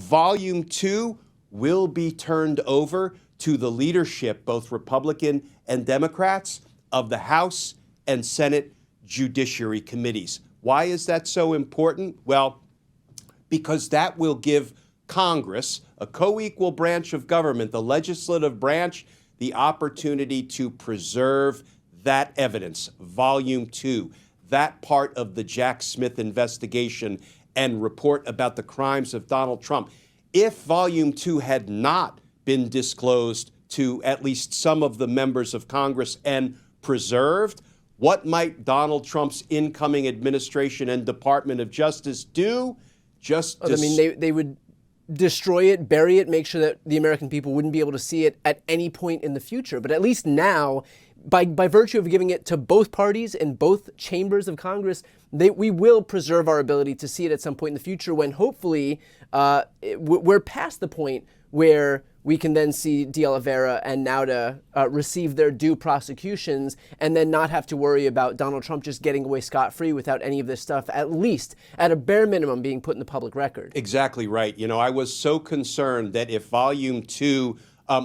Volume 2 will be turned over to the leadership, both Republican and Democrats, of the House and Senate Judiciary Committees. Why is that so important? Well, because that will give Congress, a co-equal branch of government, the legislative branch, the opportunity to preserve that evidence, Volume 2, that part of the Jack Smith investigation and report about the crimes of Donald Trump. If Volume 2 had not been disclosed to at least some of the members of Congress and preserved, what might Donald Trump's incoming administration and Department of Justice do? They would destroy it, bury it, make sure that the American people wouldn't be able to see it at any point in the future. But at least now, by virtue of giving it to both parties and both chambers of Congress, we will preserve our ability to see it at some point in the future when hopefully we're past the point where we can then see De Oliveira and Nauta receive their due prosecutions and then not have to worry about Donald Trump just getting away scot-free without any of this stuff, at least at a bare minimum being put in the public record. Exactly right. You know, I was so concerned that if Volume 2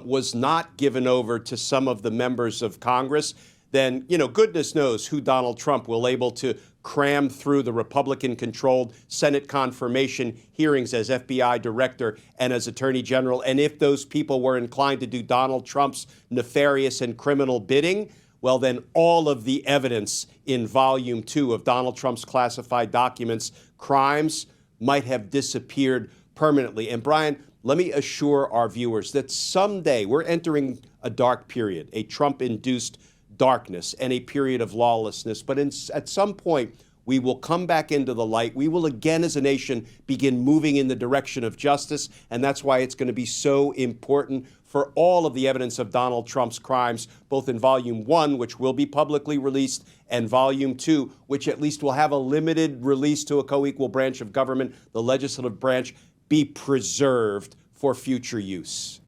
was not given over to some of the members of Congress, then, you know, goodness knows who Donald Trump will able to cram through the Republican-controlled Senate confirmation hearings as FBI director and as Attorney General. And if those people were inclined to do Donald Trump's nefarious and criminal bidding, well, then all of the evidence in Volume 2 of Donald Trump's classified documents, crimes, might have disappeared permanently. And Brian, let me assure our viewers that someday we're entering a dark period, a Trump-induced darkness and a period of lawlessness. But at some point, we will come back into the light. We will again, as a nation, begin moving in the direction of justice. And that's why it's going to be so important for all of the evidence of Donald Trump's crimes, both in Volume 1, which will be publicly released, and Volume 2, which at least will have a limited release to a co-equal branch of government, the legislative branch, be preserved for future use.